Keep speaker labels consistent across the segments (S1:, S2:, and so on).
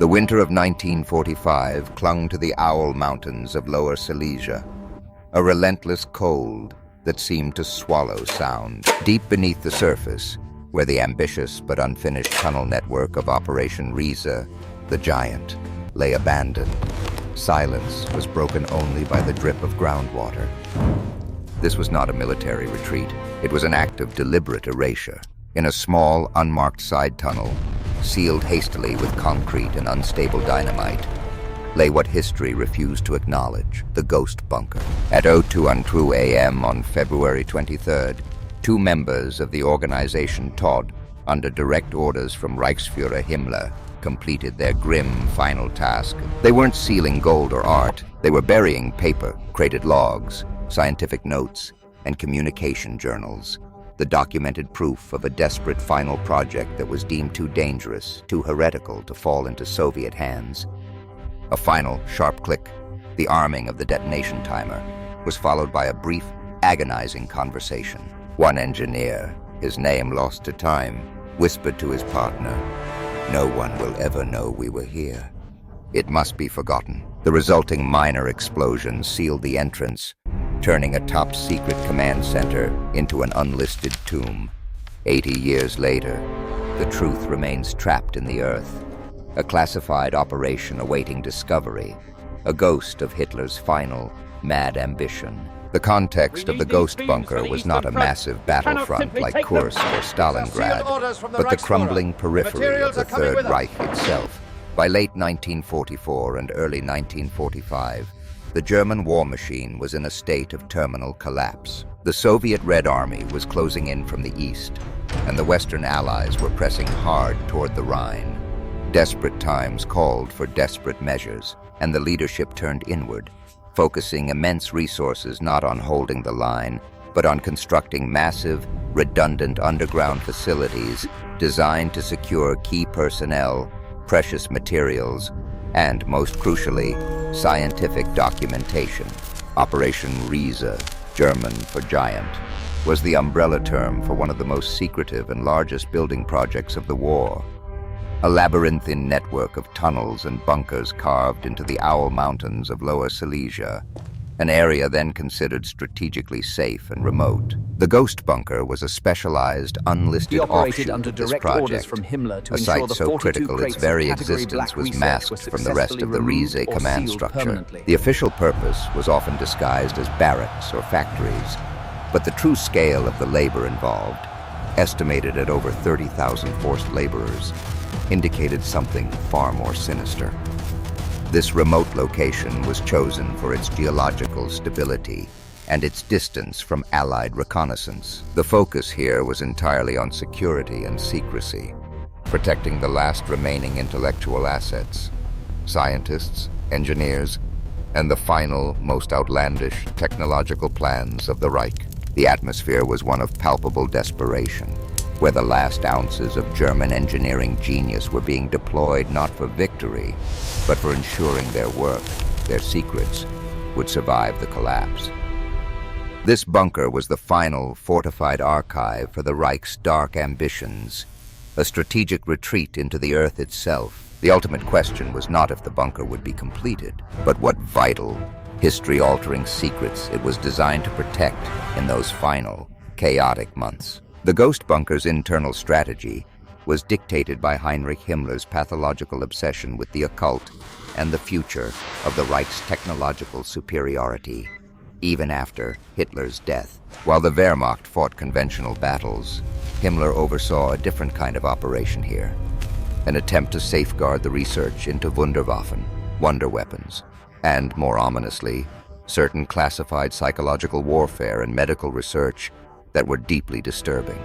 S1: The winter of 1945 clung to the Owl Mountains of Lower Silesia, a relentless cold that seemed to swallow sound. Deep beneath the surface, where the ambitious but unfinished tunnel network of Operation Riese, the Giant, lay abandoned, silence was broken only by the drip of groundwater. This was not a military retreat. It was an act of deliberate erasure. In a small, unmarked side tunnel, sealed hastily with concrete and unstable dynamite, lay what history refused to acknowledge, the Ghost Bunker. At 02:02 a.m. on February 23rd, two members of the organization Todd, under direct orders from Reichsfuhrer Himmler, completed their grim final task. They weren't sealing gold or art. They were burying paper, crated logs, scientific notes, and communication journals, the documented proof of a desperate final project that was deemed too dangerous, too heretical to fall into Soviet hands. A final, sharp click, the arming of the detonation timer, was followed by a brief, agonizing conversation. One engineer, his name lost to time, whispered to his partner, "No one will ever know we were here. It must be forgotten." The resulting minor explosion sealed the entrance, turning a top-secret command center into an unlisted tomb. 80 years later, the truth remains trapped in the earth, a classified operation awaiting discovery, a ghost of Hitler's final, mad ambition. The context of the Ghost Bunker was not a massive battlefront like Kursk or Stalingrad, but the crumbling periphery of the Third Reich itself. By late 1944 and early 1945, the German war machine was in a state of terminal collapse. The Soviet Red Army was closing in from the east, and the Western Allies were pressing hard toward the Rhine. Desperate times called for desperate measures, and the leadership turned inward, focusing immense resources not on holding the line, but on constructing massive, redundant underground facilities designed to secure key personnel, precious materials, and, most crucially, scientific documentation. Operation Riese, German for giant, was the umbrella term for one of the most secretive and largest building projects of the war. A labyrinthine network of tunnels and bunkers carved into the Owl Mountains of Lower Silesia, an area then considered strategically safe and remote. The Ghost Bunker was a specialized, unlisted offshoot
S2: under
S1: of this
S2: direct
S1: project,
S2: orders from Himmler to
S1: a
S2: ensure
S1: site
S2: the
S1: so
S2: 42
S1: critical its
S2: crates of
S1: very
S2: category
S1: existence
S2: black
S1: was
S2: resets
S1: masked
S2: were
S1: from the rest of the
S2: successfully
S1: Riese
S2: removed or
S1: command
S2: sealed
S1: structure.
S2: permanently.
S1: The official purpose was often disguised as barracks or factories, but the true scale of the labor involved, estimated at over 30,000 forced laborers, indicated something far more sinister. This remote location was chosen for its geological stability and its distance from Allied reconnaissance. The focus here was entirely on security and secrecy, protecting the last remaining intellectual assets, scientists, engineers, and the final, most outlandish technological plans of the Reich. The atmosphere was one of palpable desperation, where the last ounces of German engineering genius were being deployed not for victory, but for ensuring their work, their secrets, would survive the collapse. This bunker was the final fortified archive for the Reich's dark ambitions, a strategic retreat into the earth itself. The ultimate question was not if the bunker would be completed, but what vital, history-altering secrets it was designed to protect in those final, chaotic months. The Ghost Bunker's internal strategy was dictated by Heinrich Himmler's pathological obsession with the occult and the future of the Reich's technological superiority, even after Hitler's death. While the Wehrmacht fought conventional battles, Himmler oversaw a different kind of operation here, an attempt to safeguard the research into Wunderwaffen, wonder weapons, and, more ominously, certain classified psychological warfare and medical research that were deeply disturbing.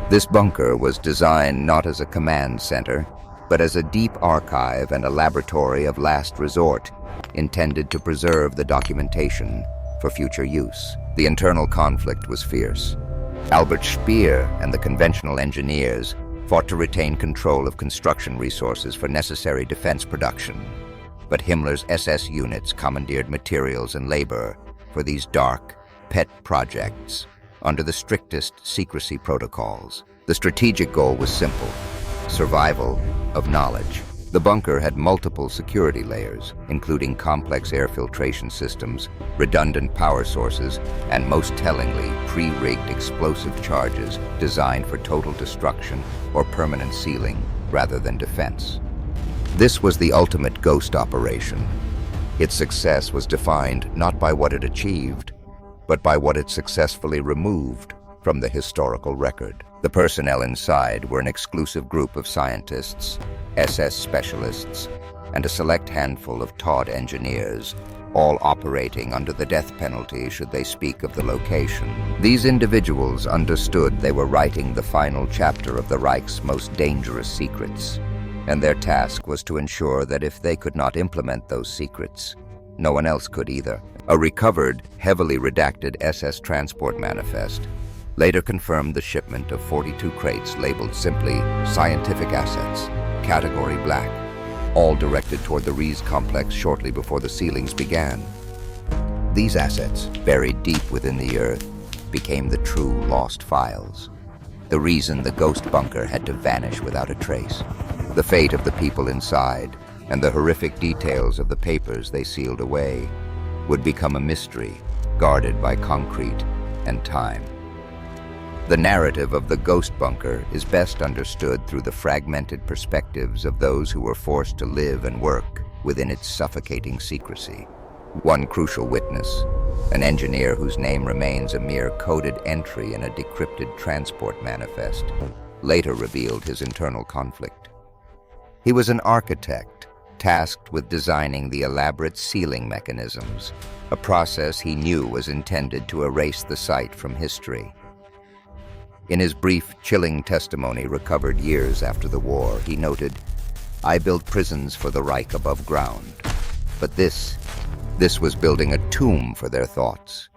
S1: This bunker was designed not as a command center, but as a deep archive and a laboratory of last resort, intended to preserve the documentation for future use. The internal conflict was fierce. Albert Speer and the conventional engineers fought to retain control of construction resources for necessary defense production. But Himmler's SS units commandeered materials and labor for these dark, pet projects under the strictest secrecy protocols. The strategic goal was simple: survival of knowledge. The bunker had multiple security layers, including complex air filtration systems, redundant power sources, and most tellingly, pre-rigged explosive charges designed for total destruction or permanent sealing rather than defense. This was the ultimate ghost operation. Its success was defined not by what it achieved, but by what it successfully removed from the historical record. The personnel inside were an exclusive group of scientists, SS specialists, and a select handful of taught engineers, all operating under the death penalty should they speak of the location. These individuals understood they were writing the final chapter of the Reich's most dangerous secrets, and their task was to ensure that if they could not implement those secrets, no one else could either. A recovered, heavily redacted SS transport manifest later confirmed the shipment of 42 crates labeled simply Scientific Assets, Category Black, all directed toward the Rees complex shortly before the sealings began. These assets, buried deep within the earth, became the true lost files. The reason the ghost bunker had to vanish without a trace. The fate of the people inside, and the horrific details of the papers they sealed away, would become a mystery, guarded by concrete and time. The narrative of the ghost bunker is best understood through the fragmented perspectives of those who were forced to live and work within its suffocating secrecy. One crucial witness, an engineer whose name remains a mere coded entry in a decrypted transport manifest, later revealed his internal conflict. He was an architect, tasked with designing the elaborate sealing mechanisms, a process he knew was intended to erase the site from history. In his brief, chilling testimony recovered years after the war, he noted, "I built prisons for the Reich above ground, but this was building a tomb for their thoughts.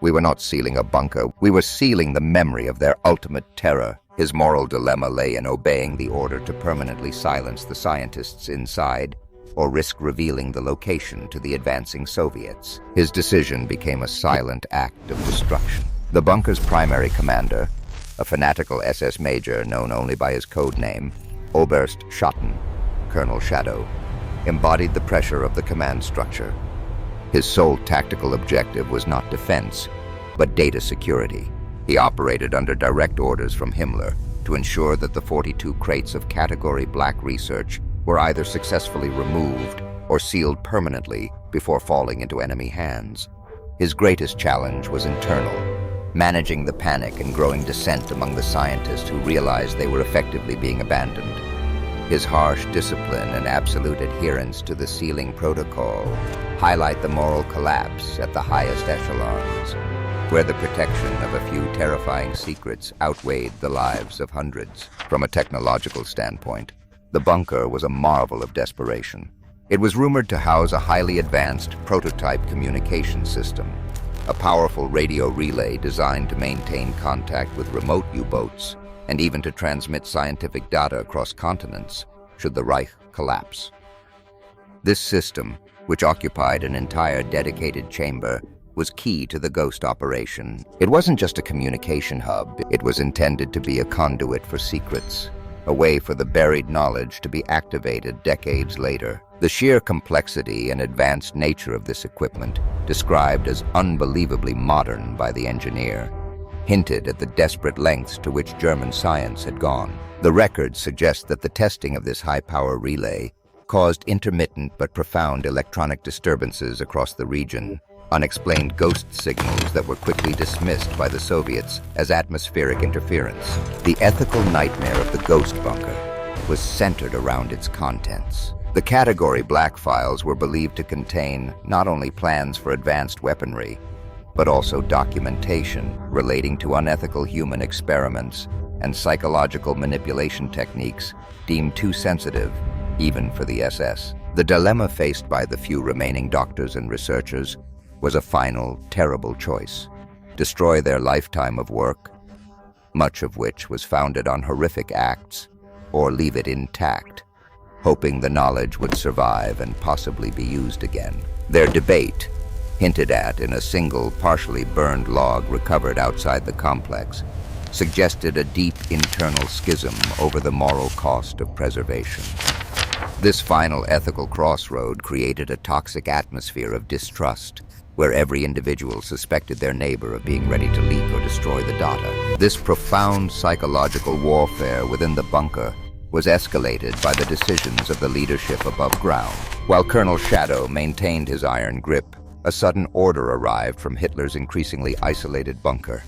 S1: We were not sealing a bunker, we were sealing the memory of their ultimate terror." His moral dilemma lay in obeying the order to permanently silence the scientists inside or risk revealing the location to the advancing Soviets. His decision became a silent act of destruction. The bunker's primary commander, a fanatical SS major known only by his code name, Oberst Schatten, Colonel Shadow, embodied the pressure of the command structure. His sole tactical objective was not defense, but data security. He operated under direct orders from Himmler to ensure that the 42 crates of Category Black research were either successfully removed or sealed permanently before falling into enemy hands. His greatest challenge was internal, managing the panic and growing dissent among the scientists who realized they were effectively being abandoned. His harsh discipline and absolute adherence to the sealing protocol highlight the moral collapse at the highest echelons, where the protection of a few terrifying secrets outweighed the lives of hundreds. From a technological standpoint, the bunker was a marvel of desperation. It was rumored to house a highly advanced prototype communication system, a powerful radio relay designed to maintain contact with remote U-boats and even to transmit scientific data across continents should the Reich collapse. This system, which occupied an entire dedicated chamber, was key to the ghost operation. It wasn't just a communication hub, it was intended to be a conduit for secrets, a way for the buried knowledge to be activated decades later. The sheer complexity and advanced nature of this equipment, described as unbelievably modern by the engineer, hinted at the desperate lengths to which German science had gone. The records suggest that the testing of this high-power relay caused intermittent but profound electronic disturbances across the region, unexplained ghost signals that were quickly dismissed by the Soviets as atmospheric interference. The ethical nightmare of the ghost bunker was centered around its contents. The Category Black files were believed to contain not only plans for advanced weaponry, but also documentation relating to unethical human experiments and psychological manipulation techniques deemed too sensitive, even for the SS. The dilemma faced by the few remaining doctors and researchers was a final, terrible choice: destroy their lifetime of work, much of which was founded on horrific acts, or leave it intact, hoping the knowledge would survive and possibly be used again. Their debate, hinted at in a single, partially burned log recovered outside the complex, suggested a deep internal schism over the moral cost of preservation. This final ethical crossroad created a toxic atmosphere of distrust, where every individual suspected their neighbor of being ready to leak or destroy the data. This profound psychological warfare within the bunker was escalated by the decisions of the leadership above ground. While Colonel Shadow maintained his iron grip, a sudden order arrived from Hitler's increasingly isolated bunker.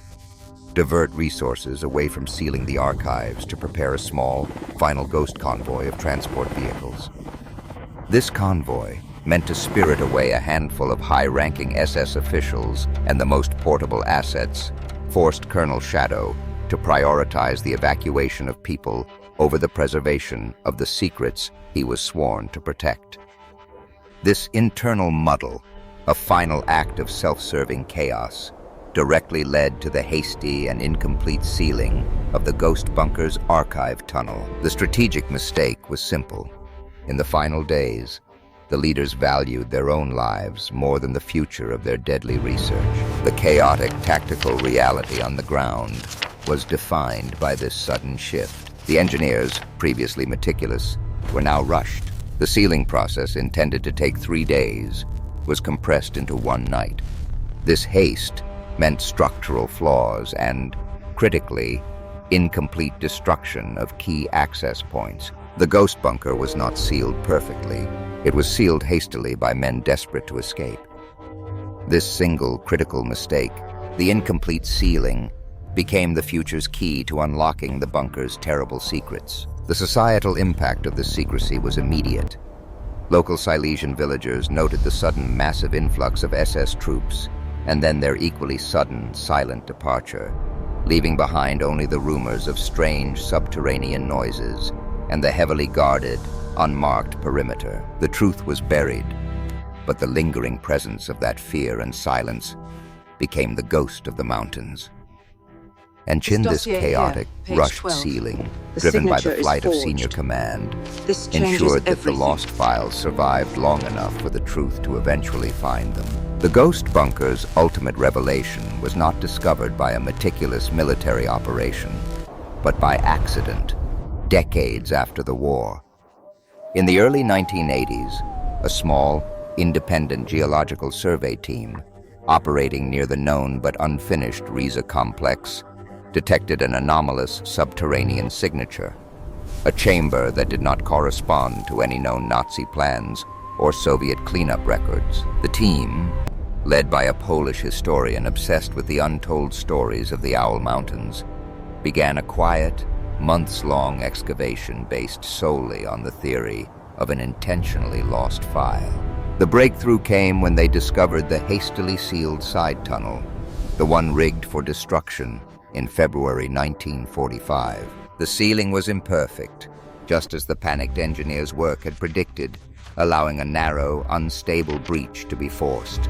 S1: Divert resources away from sealing the archives to prepare a small, final ghost convoy of transport vehicles. This convoy, meant to spirit away a handful of high-ranking SS officials and the most portable assets, forced Colonel Shadow to prioritize the evacuation of people over the preservation of the secrets he was sworn to protect. This internal muddle, a final act of self-serving chaos, directly led to the hasty and incomplete sealing of the Ghost Bunker's archive tunnel. The strategic mistake was simple. In the final days, the leaders valued their own lives more than the future of their deadly research. The chaotic tactical reality on the ground was defined by this sudden shift. The engineers, previously meticulous, were now rushed. The sealing process, intended to take 3 days, was compressed into one night. This haste meant structural flaws and, critically, incomplete destruction of key access points. The Ghost Bunker was not sealed perfectly. It was sealed hastily by men desperate to escape. This single critical mistake, the incomplete sealing, became the future's key to unlocking the bunker's terrible secrets. The societal impact of this secrecy was immediate. Local Silesian villagers noted the sudden massive influx of SS troops, and then their equally sudden, silent departure, leaving behind only the rumors of strange subterranean noises and the heavily guarded, unmarked perimeter. The truth was buried, but the lingering presence of that fear and silence became the ghost of the mountains. And in this chaotic, rushed sealing, driven by the flight of senior command, ensured that the lost files survived long enough for the truth to eventually find them. The Ghost Bunker's ultimate revelation was not discovered by a meticulous military operation, but by accident, decades after the war. In the early 1980s, a small, independent geological survey team, operating near the known but unfinished Riza complex, detected an anomalous subterranean signature, a chamber that did not correspond to any known Nazi plans or Soviet cleanup records. The team, led by a Polish historian obsessed with the untold stories of the Owl Mountains, began a quiet, months-long excavation based solely on the theory of an intentionally lost file. The breakthrough came when they discovered the hastily sealed side tunnel, the one rigged for destruction, in February 1945. The sealing was imperfect, just as the panicked engineers' work had predicted, allowing a narrow, unstable breach to be forced.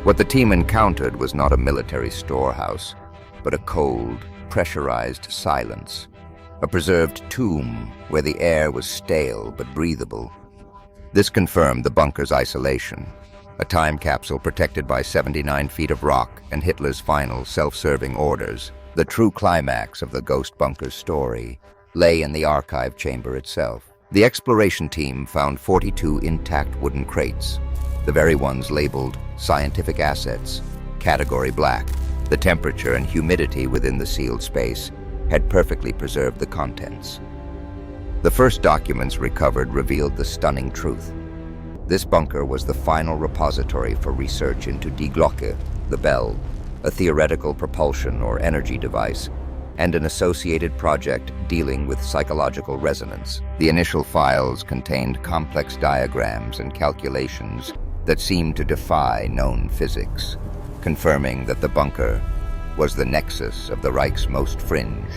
S1: What the team encountered was not a military storehouse, but a cold, pressurized silence, a preserved tomb where the air was stale but breathable. This confirmed the bunker's isolation, a time capsule protected by 79 feet of rock and Hitler's final self-serving orders. The true climax of the Ghost Bunker's story lay in the archive chamber itself. The exploration team found 42 intact wooden crates, the very ones labeled scientific assets, category black. The temperature and humidity within the sealed space had perfectly preserved the contents. The first documents recovered revealed the stunning truth. This bunker was the final repository for research into Die Glocke, the bell, a theoretical propulsion or energy device, and an associated project dealing with psychological resonance. The initial files contained complex diagrams and calculations that seemed to defy known physics, confirming that the bunker was the nexus of the Reich's most fringe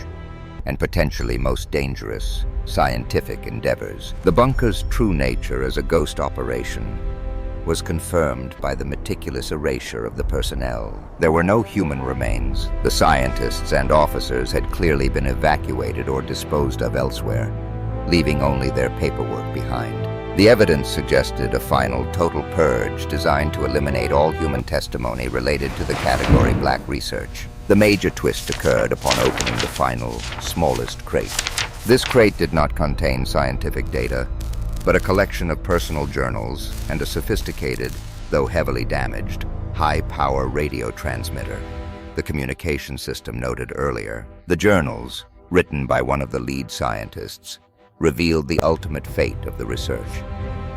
S1: and potentially most dangerous scientific endeavors. The bunker's true nature as a ghost operation was confirmed by the meticulous erasure of the personnel. There were no human remains. The scientists and officers had clearly been evacuated or disposed of elsewhere, leaving only their paperwork behind. The evidence suggested a final total purge designed to eliminate all human testimony related to the category black research. The major twist occurred upon opening the final, smallest crate. This crate did not contain scientific data, but a collection of personal journals and a sophisticated, though heavily damaged, high-power radio transmitter, the communication system noted earlier. The journals, written by one of the lead scientists, revealed the ultimate fate of the research.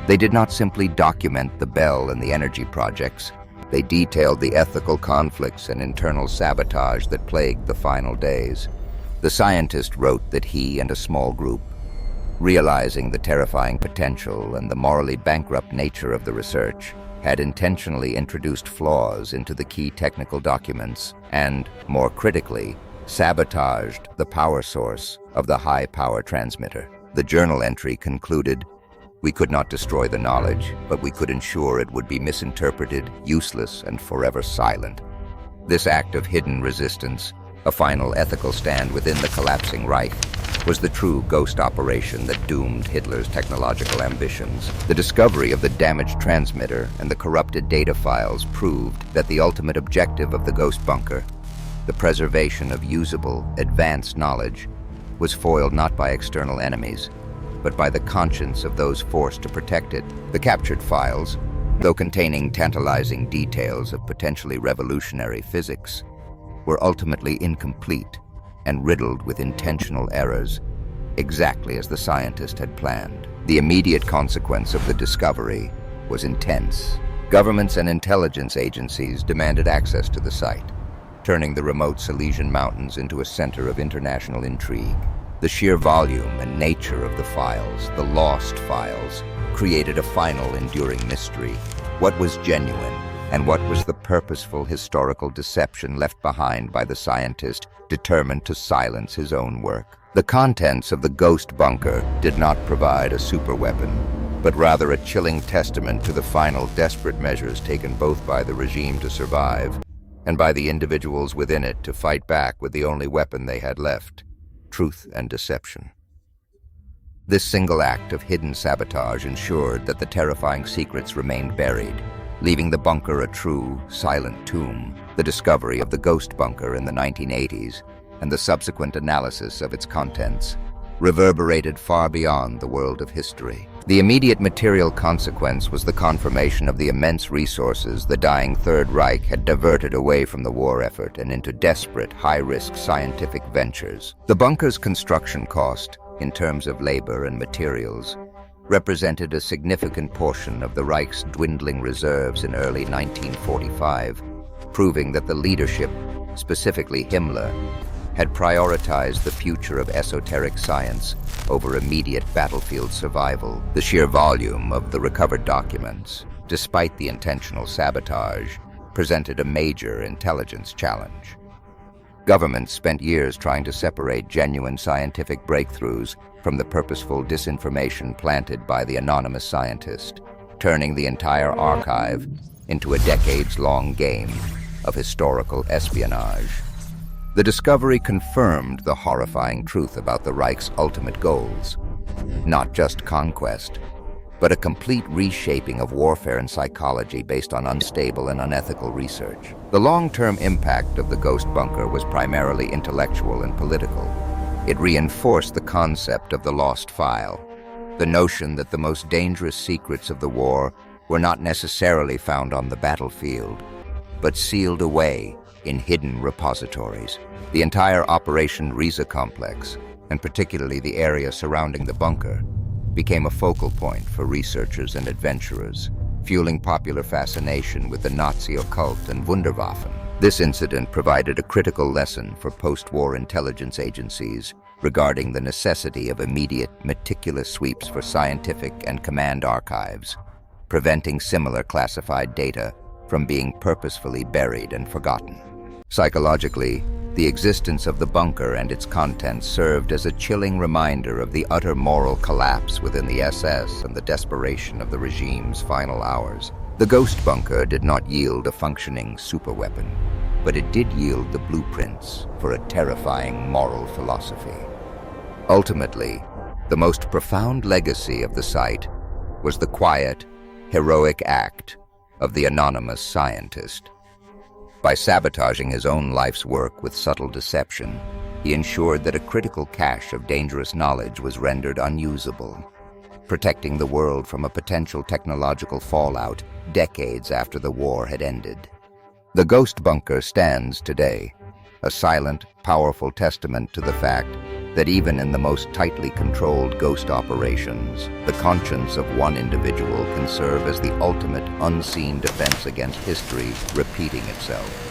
S1: They did not simply document the Bell and the energy projects. They detailed the ethical conflicts and internal sabotage that plagued the final days. The scientist wrote that he and a small group, realizing the terrifying potential and the morally bankrupt nature of the research, had intentionally introduced flaws into the key technical documents and, more critically, sabotaged the power source of the high-power transmitter. The journal entry concluded, "We could not destroy the knowledge, but we could ensure it would be misinterpreted, useless, and forever silent." This act of hidden resistance, a final ethical stand within the collapsing Reich, was the true ghost operation that doomed Hitler's technological ambitions. The discovery of the damaged transmitter and the corrupted data files proved that the ultimate objective of the ghost bunker, the preservation of usable, advanced knowledge, was foiled not by external enemies, but by the conscience of those forced to protect it. The captured files, though containing tantalizing details of potentially revolutionary physics, were ultimately incomplete and riddled with intentional errors, exactly as the scientist had planned. The immediate consequence of the discovery was intense. Governments and intelligence agencies demanded access to the site, turning the remote Silesian mountains into a center of international intrigue. The sheer volume and nature of the files, the lost files, created a final enduring mystery. What was genuine, and what was the purposeful historical deception left behind by the scientist determined to silence his own work? The contents of the ghost bunker did not provide a superweapon, but rather a chilling testament to the final desperate measures taken both by the regime to survive and by the individuals within it to fight back with the only weapon they had left: truth and deception. This single act of hidden sabotage ensured that the terrifying secrets remained buried, leaving the bunker a true, silent tomb. The discovery of the ghost bunker in the 1980s and the subsequent analysis of its contents reverberated far beyond the world of history. The immediate material consequence was the confirmation of the immense resources the dying Third Reich had diverted away from the war effort and into desperate, high-risk scientific ventures. The bunker's construction cost, in terms of labor and materials, represented a significant portion of the Reich's dwindling reserves in early 1945, proving that the leadership, specifically Himmler, had prioritized the future of esoteric science over immediate battlefield survival. The sheer volume of the recovered documents, despite the intentional sabotage, presented a major intelligence challenge. Governments spent years trying to separate genuine scientific breakthroughs from the purposeful disinformation planted by the anonymous scientist, turning the entire archive into a decades-long game of historical espionage. The discovery confirmed the horrifying truth about the Reich's ultimate goals: not just conquest, but a complete reshaping of warfare and psychology based on unstable and unethical research. The long-term impact of the ghost bunker was primarily intellectual and political. It reinforced the concept of the lost file, the notion that the most dangerous secrets of the war were not necessarily found on the battlefield, but sealed away in hidden repositories. The entire Operation Riese complex, and particularly the area surrounding the bunker, became a focal point for researchers and adventurers, fueling popular fascination with the Nazi occult and Wunderwaffen. This incident provided a critical lesson for post-war intelligence agencies regarding the necessity of immediate, meticulous sweeps for scientific and command archives, preventing similar classified data from being purposefully buried and forgotten. Psychologically, the existence of the bunker and its contents served as a chilling reminder of the utter moral collapse within the SS and the desperation of the regime's final hours. The ghost bunker did not yield a functioning superweapon, but it did yield the blueprints for a terrifying moral philosophy. Ultimately, the most profound legacy of the site was the quiet, heroic act of the anonymous scientist. By sabotaging his own life's work with subtle deception, he ensured that a critical cache of dangerous knowledge was rendered unusable. protecting the world from a potential technological fallout decades after the war had ended. The Ghost Bunker stands today, a silent, powerful testament to the fact that even in the most tightly controlled ghost operations, the conscience of one individual can serve as the ultimate unseen defense against history repeating itself.